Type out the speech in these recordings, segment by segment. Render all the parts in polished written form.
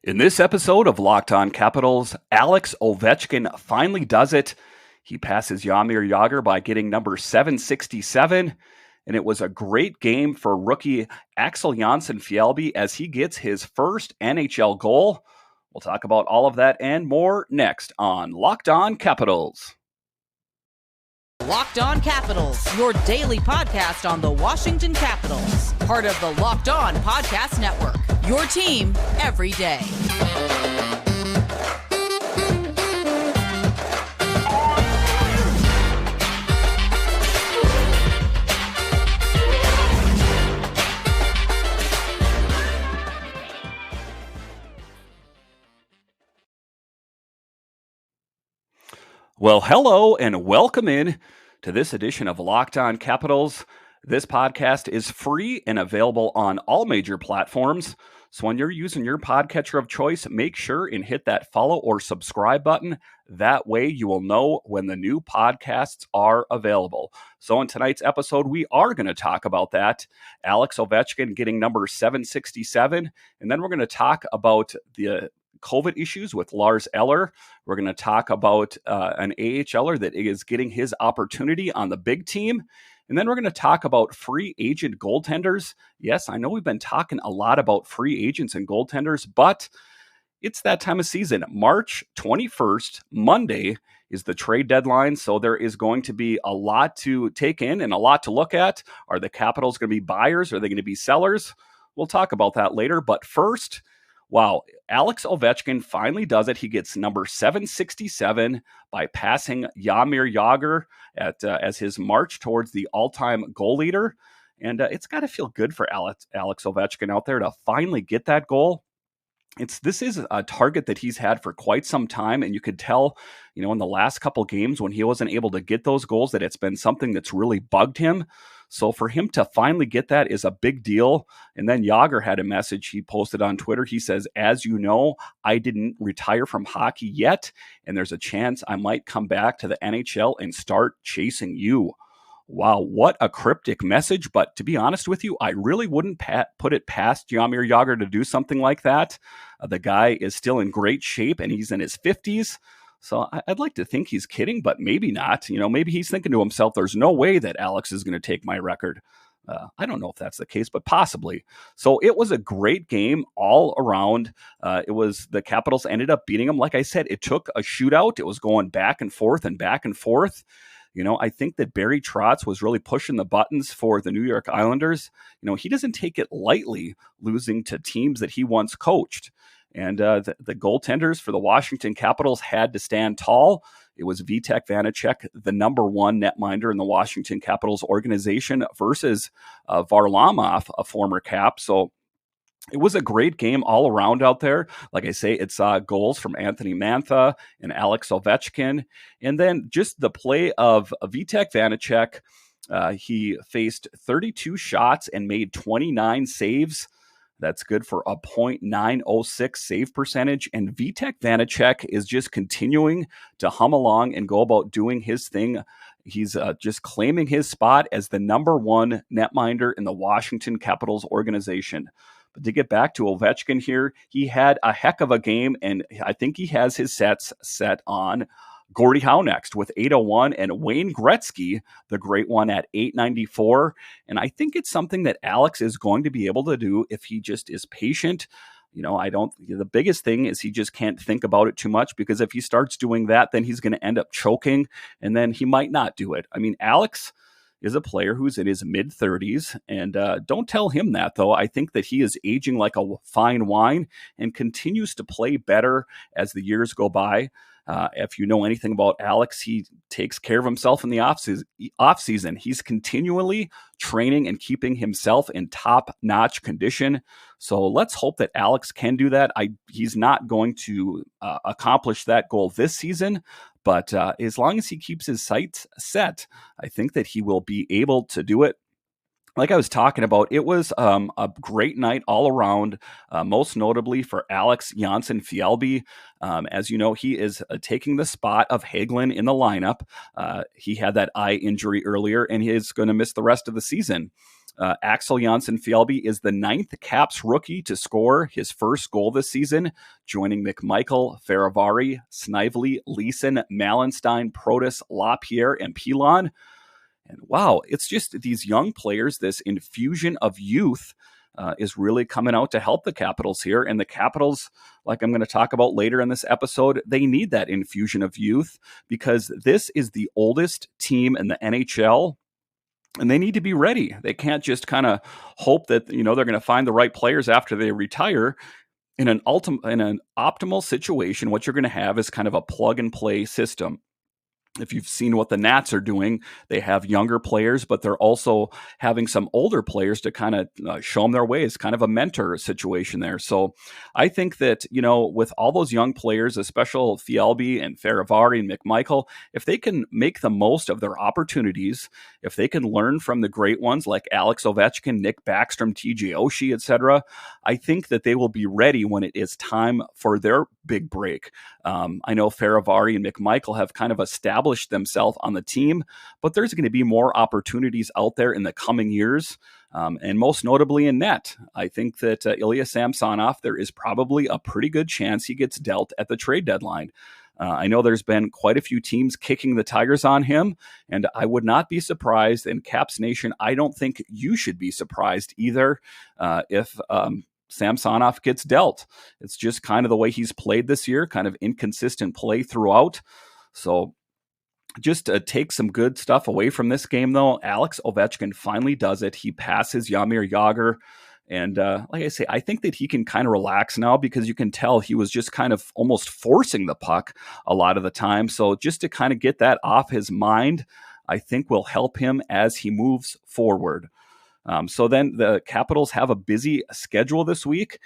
In this episode of Locked On Capitals, Alex Ovechkin finally does it. He passes Jaromir Jagr by getting number 767, and it was a great game for rookie Axel Fjallby as he gets his first NHL goal. We'll talk about all of that and more next on Locked On Capitals. Locked On Capitals, your daily podcast on the Washington Capitals. Part of the Locked On Podcast Network, your team every day. Well, hello and welcome in to this edition of Locked On Capitals. This podcast is free and available on all major platforms. So when you're using your podcatcher of choice, make sure and hit that follow or subscribe button. That way you will know when the new podcasts are available. So in tonight's episode, we are going to talk about that. Alex Ovechkin getting number 767. And then we're going to talk about the COVID issues with Lars Eller. We're going to talk about an AHLer that is getting his opportunity on the big team. And then we're going to talk about free agent goaltenders. Yes, I know we've been talking a lot about free agents and goaltenders, but it's that time of season. March 21st, Monday, is the trade deadline. So there is going to be a lot to take in and a lot to look at. Are the Capitals going to be buyers? Are they going to be sellers? We'll talk about that later. But first, wow, Alex Ovechkin finally does it. He gets number 767 by passing Jaromir Jagr as his march towards the all-time goal leader. And it's got to feel good for Alex Ovechkin out there to finally get that goal. This is a target that he's had for quite some time, and you could tell, in the last couple games when he wasn't able to get those goals, that it's been something that's really bugged him. So for him to finally get that is a big deal. And then Jagr had a message he posted on Twitter. He says, "As you know, I didn't retire from hockey yet, and there's a chance I might come back to the NHL and start chasing you." Wow, what a cryptic message. But to be honest with you, I really wouldn't put it past Jaromir Jagr to do something like that. The guy is still in great shape, and he's in his 50s. So I'd like to think he's kidding, but maybe not. Maybe he's thinking to himself, there's no way that Alex is going to take my record. I don't know if that's the case, but possibly. So it was a great game all around. The Capitals ended up beating them. Like I said, it took a shootout. It was going back and forth and back and forth. I think that Barry Trotz was really pushing the buttons for the New York Islanders. He doesn't take it lightly losing to teams that he once coached. And the goaltenders for the Washington Capitals had to stand tall. It was Vitek Vanacek, the number one netminder in the Washington Capitals organization, versus Varlamov, a former Cap. So it was a great game all around out there. Like I say, it's goals from Anthony Mantha and Alex Ovechkin. And then just the play of Vitek Vanacek. He faced 32 shots and made 29 saves. That's good for a .906 save percentage. And Vitek Vanacek is just continuing to hum along and go about doing his thing. He's just claiming his spot as the number one netminder in the Washington Capitals organization. But to get back to Ovechkin here, he had a heck of a game, and I think he has his sets set on Gordie Howe next with 801 and Wayne Gretzky, the great one, at 894. And I think it's something that Alex is going to be able to do if he just is patient. The biggest thing is he just can't think about it too much, because if he starts doing that, then he's going to end up choking, and then he might not do it. I mean, Alex is a player who's in his mid-30s, and don't tell him that, though. I think that he is aging like a fine wine and continues to play better as the years go by. If you know anything about Alex, he takes care of himself in the off season. He's continually training and keeping himself in top-notch condition. So let's hope that Alex can do that. He's not going to accomplish that goal this season, but as long as he keeps his sights set, I think that he will be able to do it. Like I was talking about, it was a great night all around, most notably for Alex Fjallby. As you know, he is taking the spot of Hagelin in the lineup. He had that eye injury earlier, and he is going to miss the rest of the season. Axel Janssen-Fjallby is the 9th Caps rookie to score his first goal this season, joining McMichael, Faravari, Snively, Leeson, Malenstein, Protas, LaPierre, and Pilon. And wow, it's just these young players, this infusion of youth is really coming out to help the Capitals here. And the Capitals, like I'm going to talk about later in this episode, they need that infusion of youth because this is the oldest team in the NHL. And they need to be ready. They can't just kind of hope that they're going to find the right players after they retire. In an optimal situation, what you're going to have is kind of a plug and play system. If you've seen what the Nats are doing, they have younger players, but they're also having some older players to kind of show them their ways, kind of a mentor situation there. So I think that, with all those young players, especially Fjallby and Faravari and McMichael, if they can make the most of their opportunities, if they can learn from the great ones like Alex Ovechkin, Nick Backstrom, TJ Oshie, etc., I think that they will be ready when it is time for their big break. I know Faravari and McMichael have kind of established themselves on the team, but there's going to be more opportunities out there in the coming years, and most notably in net. I think that Ilya Samsonov, there is probably a pretty good chance he gets dealt at the trade deadline. I know there's been quite a few teams kicking the tires on him, and I would not be surprised. In Caps Nation, I don't think you should be surprised either if Samsonov gets dealt. It's just kind of the way he's played this year, kind of inconsistent play throughout. So just to take some good stuff away from this game, though, Alex Ovechkin finally does it. He passes Jaromir Jagr. And like I say, I think that he can kind of relax now because you can tell he was just kind of almost forcing the puck a lot of the time. So just to kind of get that off his mind, I think will help him as he moves forward. So then the Capitals have a busy schedule this week.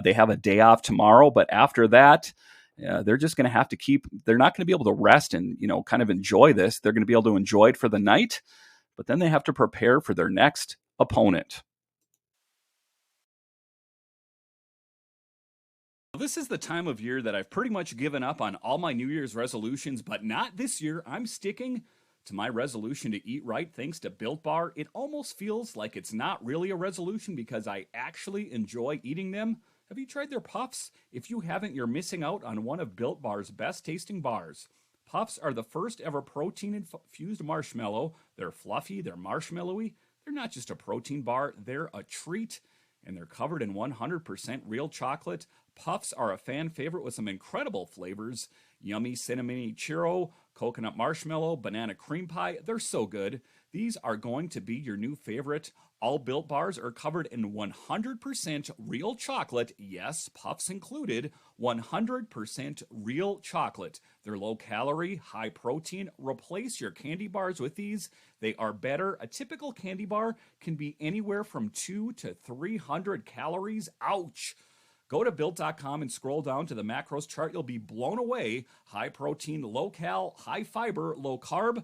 They have a day off tomorrow, but after that, they're just going to have to they're not going to be able to rest and, kind of enjoy this. They're going to be able to enjoy it for the night, but then they have to prepare for their next opponent. This is the time of year that I've pretty much given up on all my New Year's resolutions, but not this year. I'm sticking to my resolution to eat right thanks to Built Bar. It almost feels like it's not really a resolution because I actually enjoy eating them. Have you tried their puffs? If you haven't, you're missing out on one of Built Bar's best tasting bars. Puffs are the first ever protein-infused marshmallow. They're fluffy, they're marshmallowy. They're not just a protein bar, they're a treat. And they're covered in 100% real chocolate. Puffs are a fan favorite with some incredible flavors. Yummy cinnamony churro, coconut marshmallow, banana cream pie. They're so good. These are going to be your new favorite. All Built Bars are covered in 100% real chocolate. Yes, Puffs included. 100% real chocolate. They're low calorie, high protein. Replace your candy bars with these. They are better. A typical candy bar can be anywhere from 200 to 300 calories. Ouch! Go to Built.com and scroll down to the macros chart. You'll be blown away. High protein, low cal, high fiber, low carb.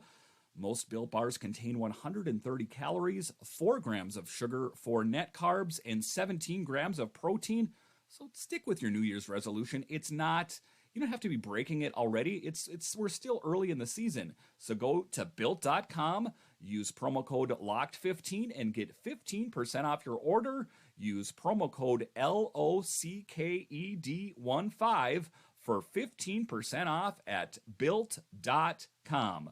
Most Built Bars contain 130 calories, 4 grams of sugar, 4 net carbs, and 17 grams of protein. So stick with your New Year's resolution. It's not, you don't have to be breaking it already. We're still early in the season. So go to Built.com, use promo code LOCKED15 and get 15% off your order. Use promo code LOCKED15 for 15% off at Built.com.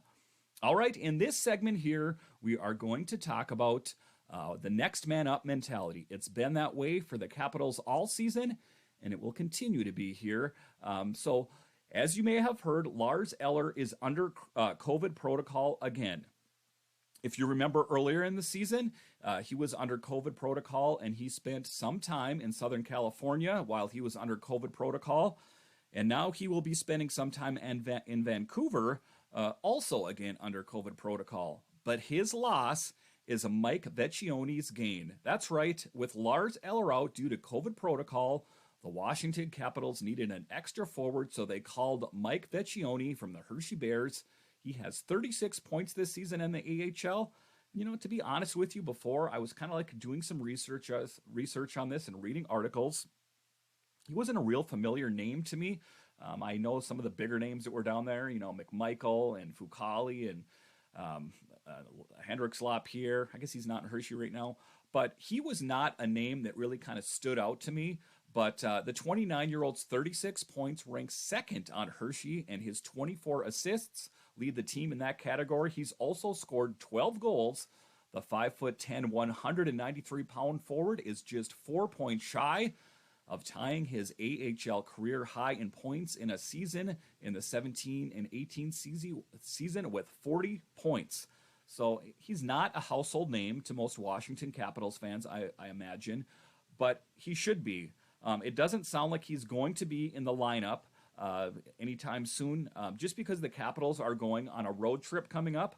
All right, in this segment here, we are going to talk about the next man up mentality. It's been that way for the Capitals all season, and it will continue to be here. So, as you may have heard, Lars Eller is under COVID protocol again. If you remember earlier in the season, he was under COVID protocol, and he spent some time in Southern California while he was under COVID protocol. And now he will be spending some time in Vancouver, also again under COVID protocol. But his loss is Mike Vecchione's gain. That's right, with Lars Eller out due to COVID protocol, the Washington Capitals needed an extra forward, so they called Mike Vecchione from the Hershey Bears. He has 36 points this season in the AHL. To be honest with you, before I was kind of like doing some research on this and reading articles. He wasn't a real familiar name to me. I know some of the bigger names that were down there, McMichael and Fucali and Hendricks LaPierre. I guess he's not in Hershey right now. but he was not a name that really kind of stood out to me. But the 29-year-old's 36 points ranks second on Hershey, and his 24 assists lead the team in that category. He's also scored 12 goals. The 5'10", 193-pound forward is just 4 points shy of tying his AHL career high in points in a season in the 17 and 18 season with 40 points. So he's not a household name to most Washington Capitals fans, I imagine, but he should be. It doesn't sound like he's going to be in the lineup anytime soon, just because the Capitals are going on a road trip coming up,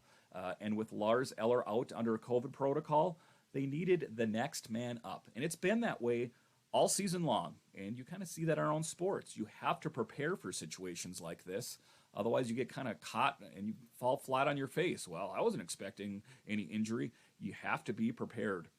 and with Lars Eller out under a COVID protocol, they needed the next man up. And it's been that way all season long, and you kind of see that in our own sports. You have to prepare for situations like this. Otherwise, you get kind of caught and you fall flat on your face. Well, I wasn't expecting any injury. You have to be prepared.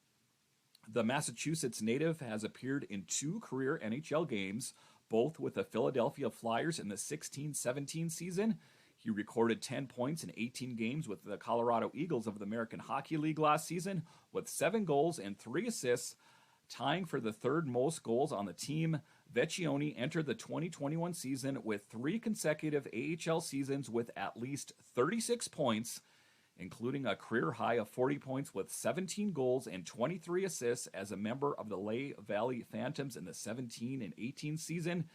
The Massachusetts native has appeared in 2 career NHL games, both with the Philadelphia Flyers in the 16-17 season. He recorded 10 points in 18 games with the Colorado Eagles of the American Hockey League last season, with 7 goals and 3 assists, tying for the third most goals on the team. Vecchione entered the 2021 season with 3 consecutive AHL seasons with at least 36 points, including a career high of 40 points with 17 goals and 23 assists as a member of the Lehigh Valley Phantoms in the 17 and 18 season.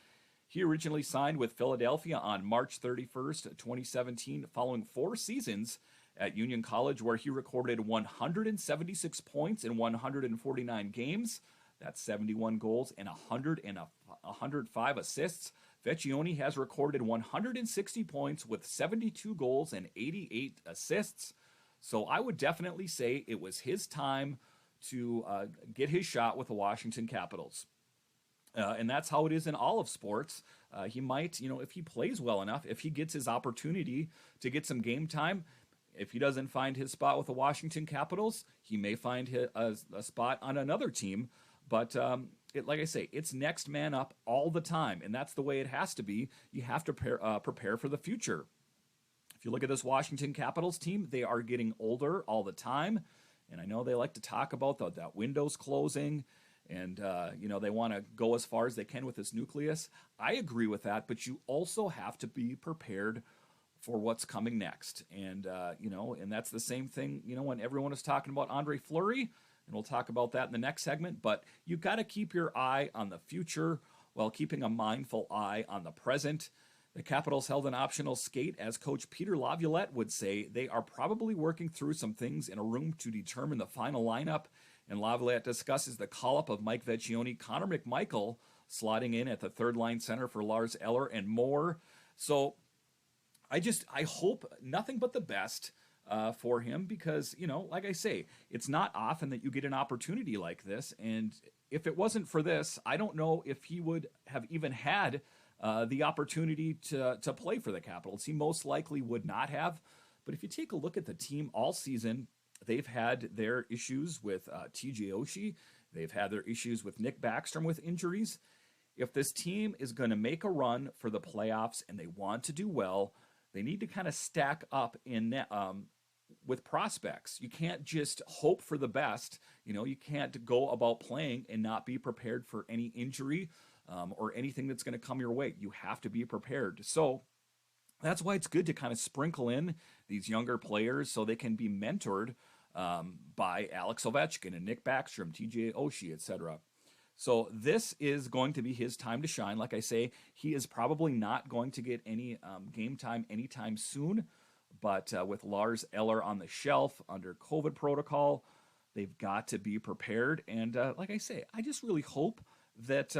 He originally signed with Philadelphia on March 31st, 2017, following 4 seasons at Union College, where he recorded 176 points in 149 games. That's 71 goals and 105 assists. Vecchione has recorded 160 points with 72 goals and 88 assists. So I would definitely say it was his time to get his shot with the Washington Capitals. And that's how it is in all of sports. He might, if he plays well enough, if he gets his opportunity to get some game time, if he doesn't find his spot with the Washington Capitals, he may find a spot on another team. But like I say, it's next man up all the time, and that's the way it has to be. You have to prepare for the future. If you look at this Washington Capitals team, they are getting older all the time, and I know they like to talk about that window's closing, and they want to go as far as they can with this nucleus. I agree with that, but you also have to be prepared for what's coming next, and and that's the same thing. When everyone is talking about Andre Fleury. And we'll talk about that in the next segment. But you've got to keep your eye on the future while keeping a mindful eye on the present. The Capitals held an optional skate. As Coach Peter Laviolette would say, they are probably working through some things in a room to determine the final lineup. And Laviolette discusses the call-up of Mike Vecchione, Connor McMichael slotting in at the third-line center for Lars Eller, and more. So I hope nothing but the best for him, because, like I say, it's not often that you get an opportunity like this. And if it wasn't for this, I don't know if he would have even had the opportunity to play for the Capitals. He most likely would not have. But if you take a look at the team all season, they've had their issues with TJ Oshie. They've had their issues with Nick Backstrom with injuries. If this team is going to make a run for the playoffs and they want to do well, they need to kind of stack up in with prospects. You can't just hope for the best. You can't go about playing and not be prepared for any injury or anything that's going to come your way. You have to be prepared. So that's why it's good to kind of sprinkle in these younger players so they can be mentored by Alex Ovechkin and Nick Backstrom, TJ Oshie, etc. So this is going to be his time to shine. Like I say, he is probably not going to get any game time anytime soon. But with Lars Eller on the shelf under COVID protocol, they've got to be prepared. And like I say, I just really hope that,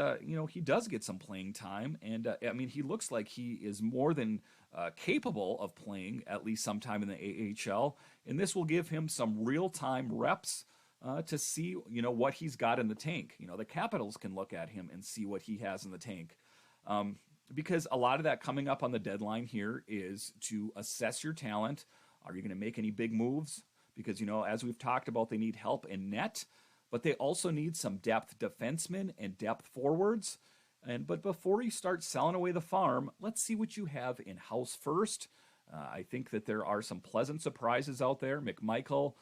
he does get some playing time. And, he looks like he is more than capable of playing at least sometime in the AHL. And this will give him some real-time reps to see, what he's got in the tank. The Capitals can look at him and see what he has in the tank. Because a lot of that coming up on the deadline here is to assess your talent. Are you going to make any big moves? Because, as we've talked about, they need help in net, but they also need some depth defensemen and depth forwards. But before you start selling away the farm, let's see what you have in-house first. I think that there are some pleasant surprises out there. McMichael,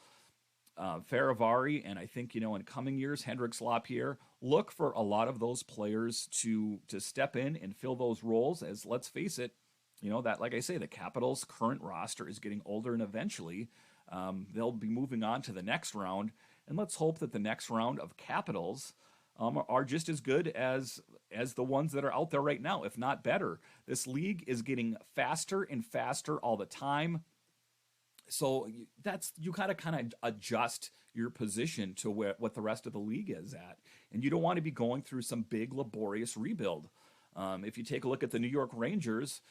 Faravari, and I think, in coming years, Hendricks Lapierre, look for a lot of those players to step in and fill those roles, as, let's face it, that, like I say, the Capitals' current roster is getting older, and eventually they'll be moving on to the next round. And let's hope that the next round of Capitals are just as good as the ones that are out there right now, if not better. This league is getting faster and faster all the time. So you gotta kind of adjust your position to what the rest of the league is at. And you don't want to be going through some big, laborious rebuild. If you take a look at the New York Rangers,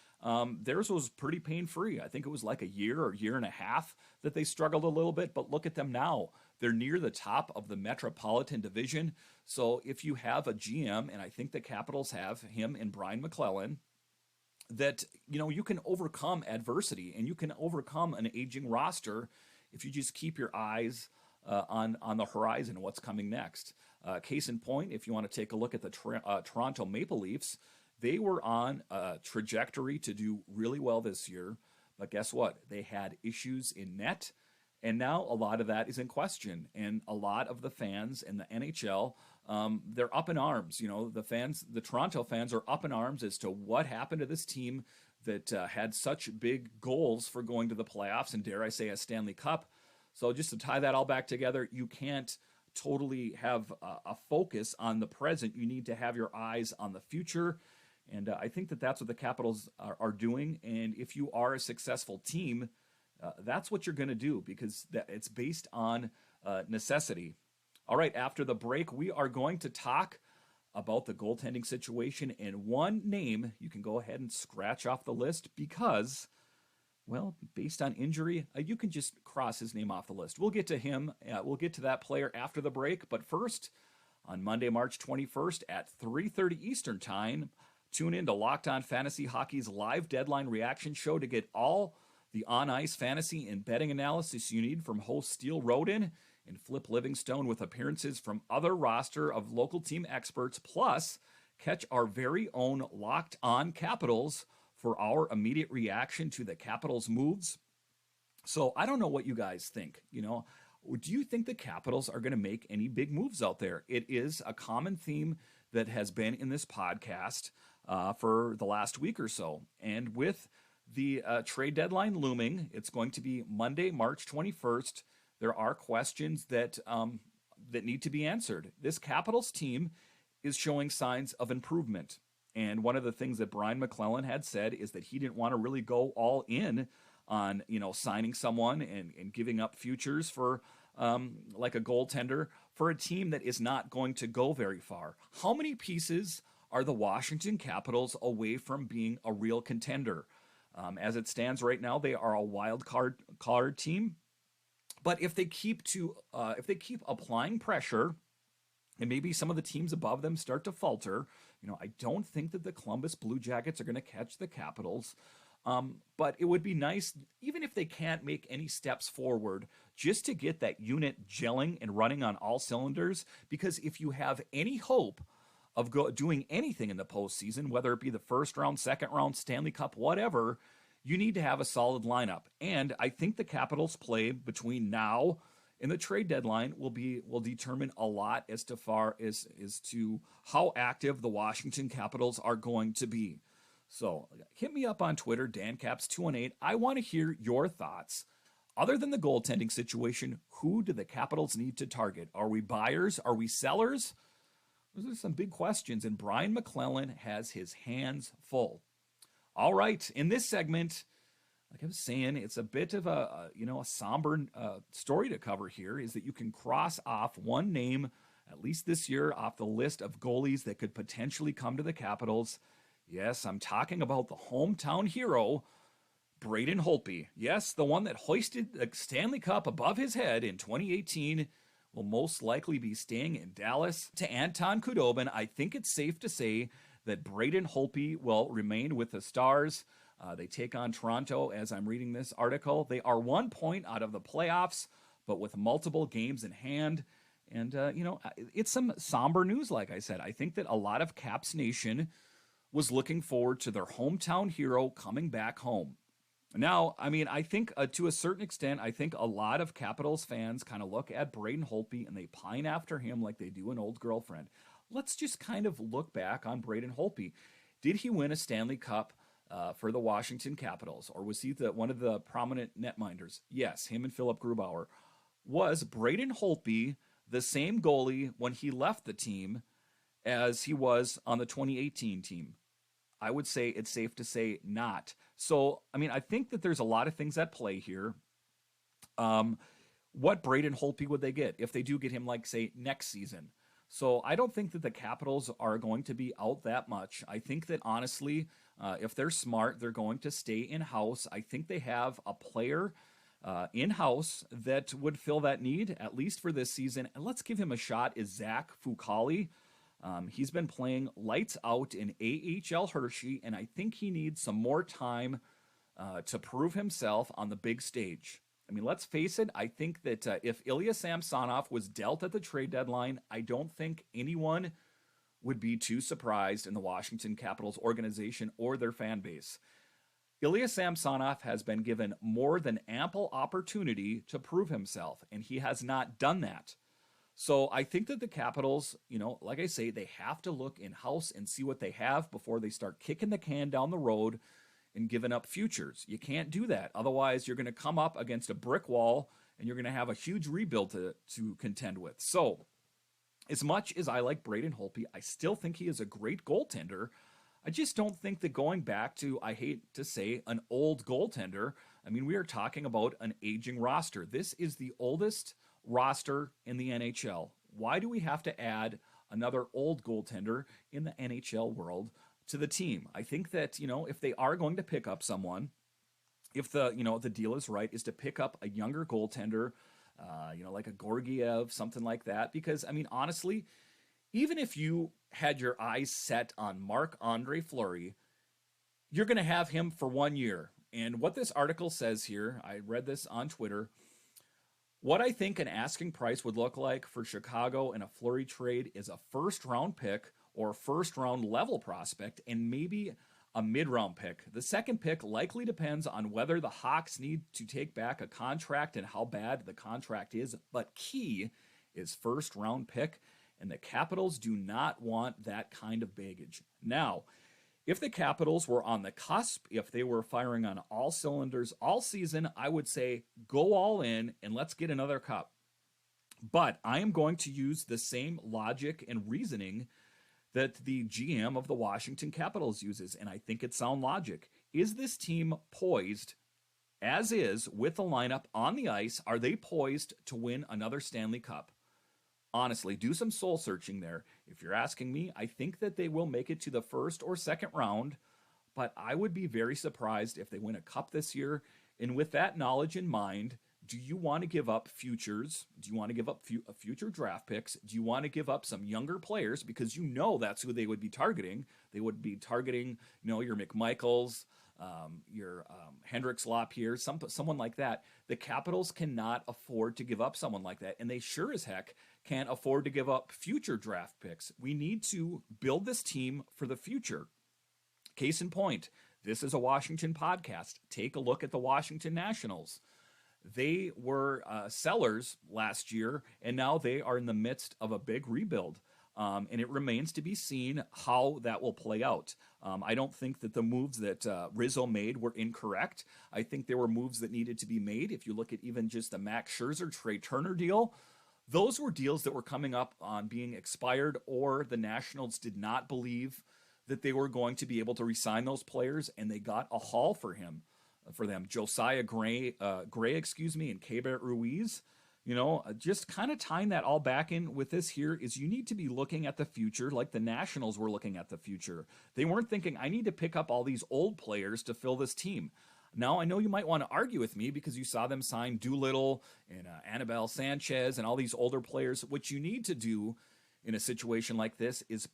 theirs was pretty pain-free. I think it was like a year or year and a half that they struggled a little bit, but look at them now. They're near the top of the Metropolitan Division. So if you have a GM, and I think the Capitals have him and Brian McClellan, that you can overcome adversity and you can overcome an aging roster if you just keep your eyes on the horizon, what's coming next. Case in point, if you want to take a look at the Toronto Maple Leafs, they were on a trajectory to do really well this year, but guess what? They had issues in net, and now a lot of that is in question. And a lot of the fans in the NHL, they're up in arms. The Toronto fans are up in arms as to what happened to this team that had such big goals for going to the playoffs and, dare I say, a Stanley Cup. So just to tie that all back together, you can't totally have a focus on the present. You need to have your eyes on the future. And I think that that's what the Capitals are doing. And if you are a successful team, that's what you're going to do, because it's based on necessity. All right, after the break, we are going to talk about the goaltending situation. And one name you can go ahead and scratch off the list because, well, based on injury, you can just cross his name off the list. We'll get to him. We'll get to that player after the break. But first, on Monday, March 21st at 3:30 Eastern Time, tune in to Locked On Fantasy Hockey's live deadline reaction show to get all the on-ice fantasy and betting analysis you need from hosts Steele Roden and Flip Livingstone, with appearances from other roster of local team experts. Plus, catch our very own Locked On Capitals for our immediate reaction to the Capitals' moves. So I don't know what you guys think. Do you think the Capitals are going to make any big moves out there? It is a common theme that has been in this podcast for the last week or so. And with the trade deadline looming, it's going to be Monday, March 21st. There are questions that need to be answered. This Capitals team is showing signs of improvement. And one of the things that Brian McClellan had said is that he didn't want to really go all in on, signing someone and giving up futures for like a goaltender for a team that is not going to go very far. How many pieces are the Washington Capitals away from being a real contender? As it stands right now, they are a wild card team. But if they keep applying pressure, and maybe some of the teams above them start to falter, I don't think that the Columbus Blue Jackets are going to catch the Capitals. But it would be nice, even if they can't make any steps forward, just to get that unit gelling and running on all cylinders. Because if you have any hope of doing anything in the postseason, whether it be the first round, second round, Stanley Cup, whatever, you need to have a solid lineup. And I think the Capitals' play between now and the trade deadline will determine a lot as to how active the Washington Capitals are going to be. So hit me up on Twitter, DanCaps218. I want to hear your thoughts. Other than the goaltending situation, who do the Capitals need to target? Are we buyers? Are we sellers? Those are some big questions, and Brian McClellan has his hands full. All right, in this segment, like I was saying, it's a bit of a somber story to cover here, is that you can cross off one name, at least this year, off the list of goalies that could potentially come to the Capitals. Yes, I'm talking about the hometown hero, Braden Holtby. Yes, the one that hoisted the Stanley Cup above his head in 2018 will most likely be staying in Dallas. To Anton Khudobin, I think it's safe to say that Braden Holtby will remain with the Stars. They take on Toronto as I'm reading this article. They are 1 point out of the playoffs, but with multiple games in hand. And, it's some somber news, like I said. I think that a lot of Caps Nation was looking forward to their hometown hero coming back home. Now, I mean, I think to a certain extent, I think a lot of Capitals fans kind of look at Braden Holtby and they pine after him like they do an old girlfriend. Let's just kind of look back on Braden Holtby. Did he win a Stanley Cup for the Washington Capitals, or was he one of the prominent netminders? Yes, him and Philip Grubauer. Was Braden Holtby the same goalie when he left the team as he was on the 2018 team? I would say it's safe to say not. So, I mean, I think that there's a lot of things at play here. What Braden Holtby would they get if they do get him, like, say, next season? So I don't think that the Capitals are going to be out that much. I think that, honestly, if they're smart, they're going to stay in-house. I think they have a player in-house that would fill that need, at least for this season. And let's give him a shot, is Zach Fucale. He's been playing lights out in AHL Hershey, and I think he needs some more time to prove himself on the big stage. I mean, let's face it, I think that if Ilya Samsonov was dealt at the trade deadline, I don't think anyone would be too surprised in the Washington Capitals organization or their fan base. Ilya Samsonov has been given more than ample opportunity to prove himself, and he has not done that. So I think that the Capitals, like I say, they have to look in-house and see what they have before they start kicking the can down the road and giving up futures. You can't do that. Otherwise, you're going to come up against a brick wall and you're going to have a huge rebuild to contend with. So as much as I like Braden Holtby, I still think he is a great goaltender. I just don't think that going back to, I hate to say, an old goaltender. I mean, we are talking about an aging roster. This is the oldest roster in the NHL. Why do we have to add another old goaltender in the NHL world to the team? I think that, if they are going to pick up someone, if the deal is right, is to pick up a younger goaltender, like a Gorgiev, something like that. Because, I mean, honestly, even if you had your eyes set on Marc-Andre Fleury, you're going to have him for 1 year. And what this article says here, I read this on Twitter, what I think an asking price would look like for Chicago in a Fleury trade is a first-round pick or first-round level prospect and maybe a mid-round pick. The second pick likely depends on whether the Hawks need to take back a contract and how bad the contract is, but key is first-round pick, and the Capitals do not want that kind of baggage. Now, if the Capitals were on the cusp, if they were firing on all cylinders all season, I would say go all in and let's get another cup. But I am going to use the same logic and reasoning that the GM of the Washington Capitals uses, and I think it's sound logic. Is this team poised, as is, with the lineup on the ice? Are they poised to win another Stanley Cup? Honestly, do some soul searching there. If you're asking me, I think that they will make it to the first or second round, but I would be very surprised if they win a cup this year. And with that knowledge in mind, do you want to give up futures? Do you want to give up future draft picks? Do you want to give up some younger players? Because that's who they would be targeting. They would be targeting, your McMichaels, your Hendricks Lapierre, someone like that. The Capitals cannot afford to give up someone like that, and they sure as heck can't afford to give up future draft picks. We need to build this team for the future. Case in point, this is a Washington podcast. Take a look at the Washington Nationals. They were sellers last year, and now they are in the midst of a big rebuild. And it remains to be seen how that will play out. I don't think that the moves that Rizzo made were incorrect. I think there were moves that needed to be made. If you look at even just the Max Scherzer, Trey Turner deal, those were deals that were coming up on being expired, or the Nationals did not believe that they were going to be able to re-sign those players, and they got a haul for them. Josiah Gray, and Keibert Ruiz. Just kind of tying that all back in with this here is you need to be looking at the future like the Nationals were looking at the future. They weren't thinking, I need to pick up all these old players to fill this team. Now, I know you might want to argue with me because you saw them sign Doolittle and Anibal Sanchez and all these older players. What you need to do in a situation like this is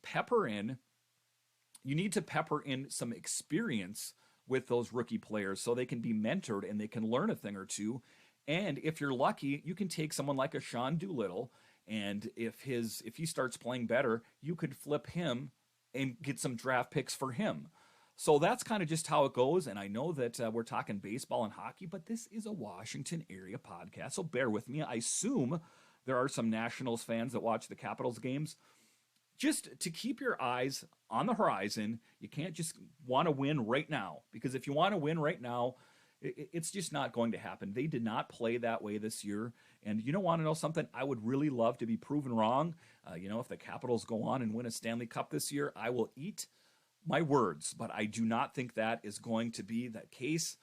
you need to pepper in some experience with those rookie players so they can be mentored and they can learn a thing or two. And if you're lucky, you can take someone like a Sean Doolittle, and if he starts playing better, you could flip him and get some draft picks for him. So that's kind of just how it goes. And I know that we're talking baseball and hockey, but this is a Washington area podcast. So bear with me. I assume there are some Nationals fans that watch the Capitals games. Just to keep your eyes on the horizon, you can't just want to win right now. Because if you want to win right now, it's just not going to happen. They did not play that way this year. And you don't want to know something? I would really love to be proven wrong. If the Capitals go on and win a Stanley Cup this year, I will eat my words. But I do not think that is going to be the case.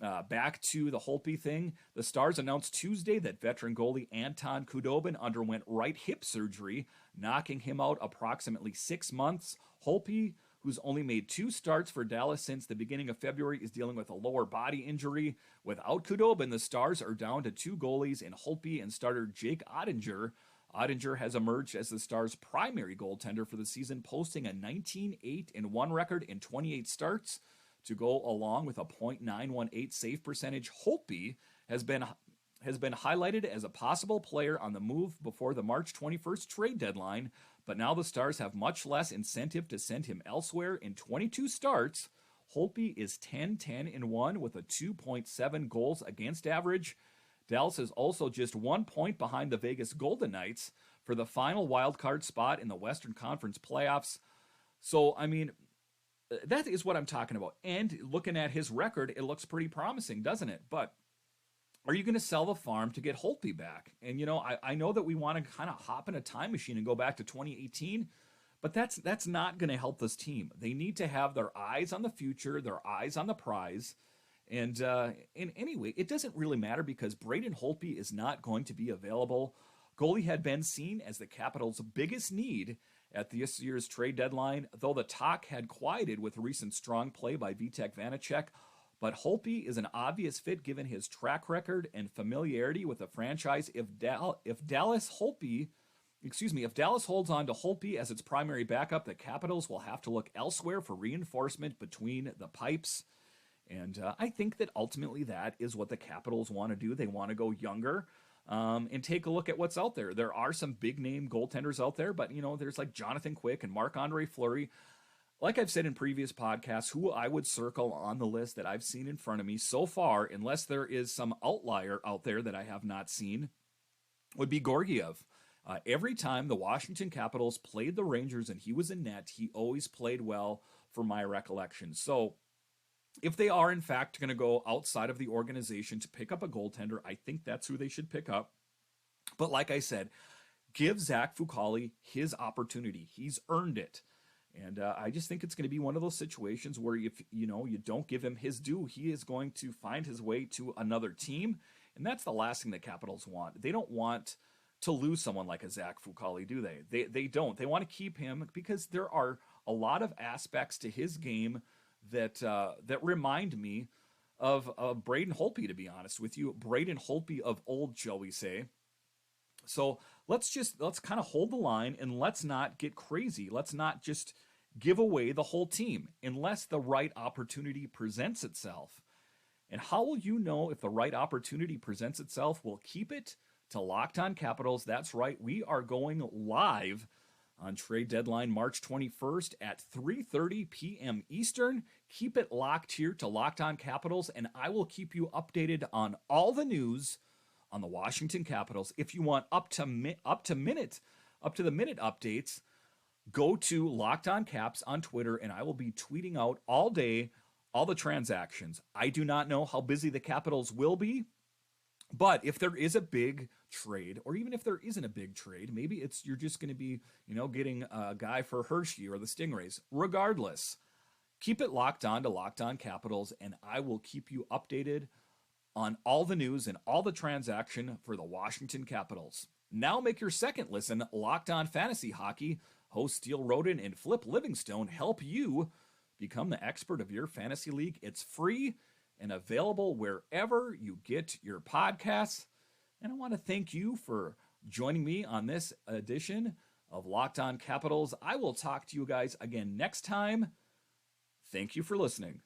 Back to the Holtby thing. The Stars announced Tuesday that veteran goalie Anton Khudobin underwent right hip surgery, knocking him out approximately 6 months. Holtby, who's only made 2 starts for Dallas since the beginning of February, is dealing with a lower body injury. Without Khudobin, the Stars are down to 2 goalies in Holtby and starter Jake Ottinger. Ottinger has emerged as the Stars' primary goaltender for the season, posting a 19-8-1 record in 28 starts. To go along with a .918 save percentage, Holtby has been highlighted as a possible player on the move before the March 21st trade deadline, but now the Stars have much less incentive to send him elsewhere. In 22 starts, Holtby is 10-10-1 with a 2.7 goals against average. Dallas is also just 1 point behind the Vegas Golden Knights for the final wildcard spot in the Western Conference playoffs. So, I mean, that is what I'm talking about. And looking at his record, it looks pretty promising, doesn't it? But are you going to sell the farm to get Holtby back? And, I know that we want to kind of hop in a time machine and go back to 2018, but that's not going to help this team. They need to have their eyes on the future, their eyes on the prize. And anyway, it doesn't really matter because Braden Holtby is not going to be available. Goalie had been seen as the Capitals' biggest need at this year's trade deadline, though the talk had quieted with recent strong play by Vitek Vanacek. But Holtby is an obvious fit given his track record and familiarity with the franchise. If Dallas holds on to Holtby as its primary backup, the Capitals will have to look elsewhere for reinforcement between the pipes. And I think that ultimately that is what the Capitals want to do. They want to go younger. And take a look at what's out there. There are some big-name goaltenders out there, but, there's like Jonathan Quick and Marc-Andre Fleury. Like I've said in previous podcasts, who I would circle on the list that I've seen in front of me so far, unless there is some outlier out there that I have not seen, would be Georgiev. Every time the Washington Capitals played the Rangers and he was in net, he always played well from my recollection. So if they are, in fact, going to go outside of the organization to pick up a goaltender, I think that's who they should pick up. But like I said, give Zach Fucale his opportunity. He's earned it. And I just think it's going to be one of those situations where if you don't give him his due, he is going to find his way to another team. And that's the last thing the Capitals want. They don't want to lose someone like a Zach Fucale, do they? They don't. They want to keep him because there are a lot of aspects to his game that remind me of Braden Holtby, to be honest with you. Braden Holtby of old, shall we say. So let's kind of hold the line and let's not get crazy. Let's not just give away the whole team unless the right opportunity presents itself. And how will you know if the right opportunity presents itself? We'll keep it to Locked On Capitals. That's right. We are going live on trade deadline March 21st at 3:30 p.m. Eastern. Keep it locked here to Locked On Capitals, and I will keep you updated on all the news on the Washington Capitals. If you want up to the minute updates, go to Locked On Caps on Twitter, and I will be tweeting out all day all the transactions. I do not know how busy the Capitals will be. But if there is a big trade, or even if there isn't a big trade, maybe you're just going to be, getting a guy for Hershey or the Stingrays. Regardless, keep it locked on to Locked On Capitals, and I will keep you updated on all the news and all the transaction for the Washington Capitals. Now make your second listen Locked On Fantasy Hockey. Host Steele Roden and Flip Livingstone help you become the expert of your fantasy league. It's free and available wherever you get your podcasts. And I want to thank you for joining me on this edition of Locked On Capitals. I will talk to you guys again next time. Thank you for listening.